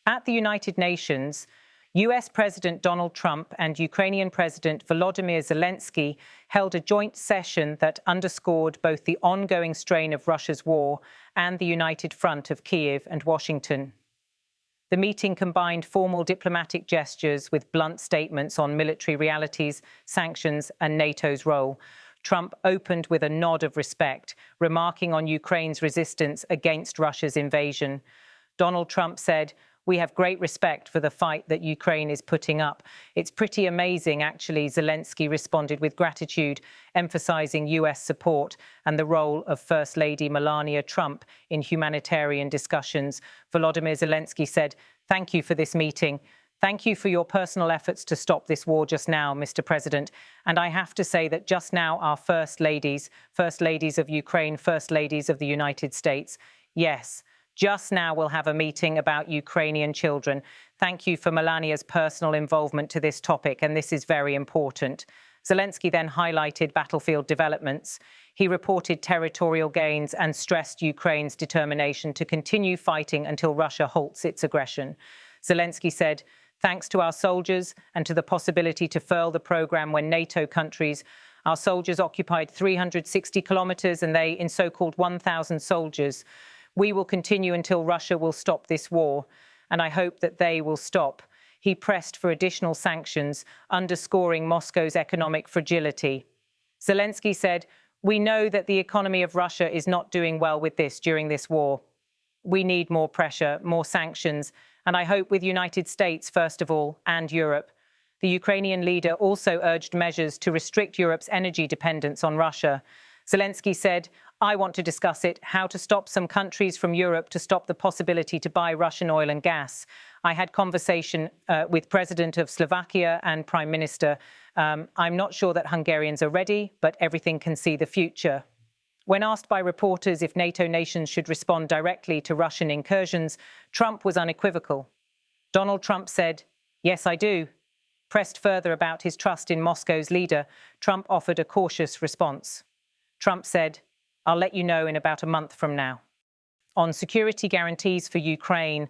At the United Nations, US President Donald Trump and Ukrainian President Volodymyr Zelensky held a joint session that underscored both the ongoing strain of Russia's war and the united front of Kyiv and Washington. The meeting combined formal diplomatic gestures with blunt statements on military realities, sanctions, and NATO's role. Trump opened with a nod of respect, remarking on Ukraine's resistance against Russia's invasion. Donald Trump said, "We have great respect for the fight that Ukraine is putting up." It's pretty amazing, actually, Zelensky responded with gratitude, emphasizing US support and the role of First Lady Melania Trump in humanitarian discussions. Volodymyr Zelensky said, "Thank you for this meeting. Thank you for your personal efforts to stop this war just now, Mr. President. And I have to say that just now our First Ladies of Ukraine, First Ladies of the United States, yes, just now we'll have a meeting about Ukrainian children. Thank you for Melania's personal involvement to this topic, and this is very important." Zelensky then highlighted battlefield developments. He reported territorial gains and stressed Ukraine's determination to continue fighting until Russia halts its aggression. Zelensky said, "Thanks to our soldiers and to the possibility to furl the program when NATO countries, our soldiers occupied 360 kilometers and they in so-called 1,000 soldiers. We will continue until Russia will stop this war, and I hope that they will stop." He pressed for additional sanctions, underscoring Moscow's economic fragility. Zelensky said, "We know that the economy of Russia is not doing well with this during this war. We need more pressure, more sanctions, and I hope with the United States, first of all, and Europe." The Ukrainian leader also urged measures to restrict Europe's energy dependence on Russia. Zelensky said, "I want to discuss it, how to stop some countries from Europe to stop the possibility to buy Russian oil and gas. I had conversation with President of Slovakia and Prime Minister. I'm not sure that Hungarians are ready, but everything can see the future." When asked by reporters if NATO nations should respond directly to Russian incursions, Trump was unequivocal. Donald Trump said, "Yes, I do." Pressed further about his trust in Moscow's leader, Trump offered a cautious response. Trump said, "I'll let you know in about a month from now." On security guarantees for Ukraine,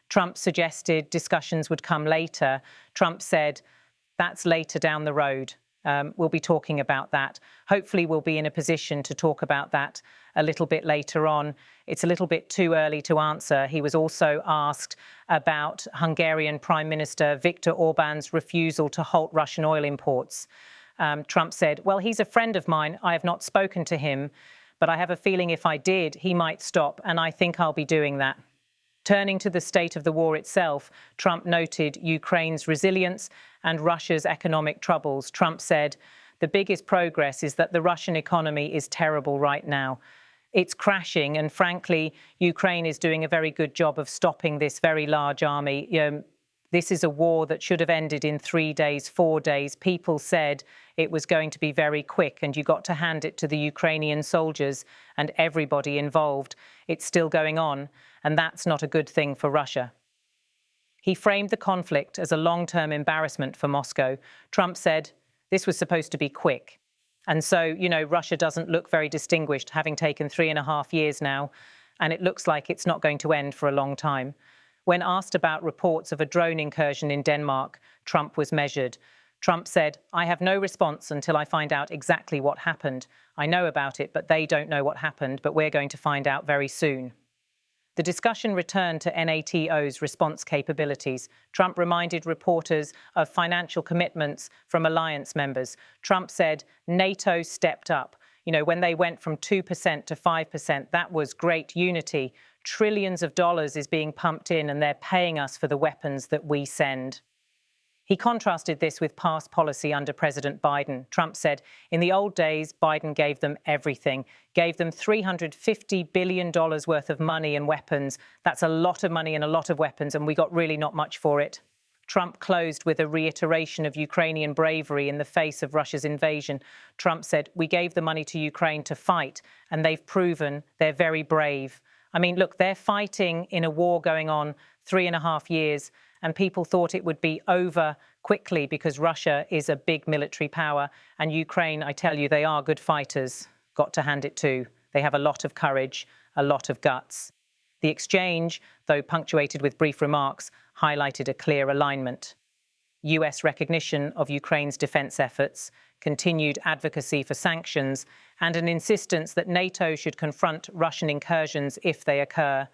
Trump suggested discussions would come later. Trump said, "That's later down the road. We'll be talking about that. Hopefully we'll be in a position to talk about that a little bit later on. It's a little bit too early to answer." He was also asked about Hungarian Prime Minister Viktor Orban's refusal to halt Russian oil imports. Trump said, "Well, he's a friend of mine. I have not spoken to him, but I have a feeling if I did, he might stop, and I think I'll be doing that." Turning to the state of the war itself, Trump noted Ukraine's resilience and Russia's economic troubles. Trump said, "The biggest progress is that the Russian economy is terrible right now. It's crashing, and frankly, Ukraine is doing a very good job of stopping this very large army. This is a war that should have ended in 3 days, 4 days. People said it was going to be very quick, and you got to hand it to the Ukrainian soldiers and everybody involved. It's still going on, and that's not a good thing for Russia." He framed the conflict as a long-term embarrassment for Moscow. Trump said, "This was supposed to be quick." And so, Russia doesn't look very distinguished, having taken 3.5 years now, and it looks like it's not going to end for a long time. When asked about reports of a drone incursion in Denmark, Trump was measured. Trump said, "I have no response until I find out exactly what happened. I know about it, but they don't know what happened, but we're going to find out very soon." The discussion returned to NATO's response capabilities. Trump reminded reporters of financial commitments from alliance members. Trump said NATO stepped up. When they went from 2% to 5%, that was great unity. Trillions of dollars is being pumped in, and they're paying us for the weapons that we send. He contrasted this with past policy under President Biden. Trump said, "In the old days, Biden gave them everything, gave them $350 billion worth of money and weapons. That's a lot of money and a lot of weapons, and we got really not much for it." Trump closed with a reiteration of Ukrainian bravery in the face of Russia's invasion. Trump said, "We gave the money to Ukraine to fight, and they've proven they're very brave." I mean, look, they're fighting in a war going on 3.5 years, and people thought it would be over quickly because Russia is a big military power. And Ukraine, I tell you, they are good fighters. Got to hand it to. They have a lot of courage, a lot of guts. The exchange, though punctuated with brief remarks, highlighted a clear alignment. US recognition of Ukraine's defence efforts, continued advocacy for sanctions, and an insistence that NATO should confront Russian incursions if they occur,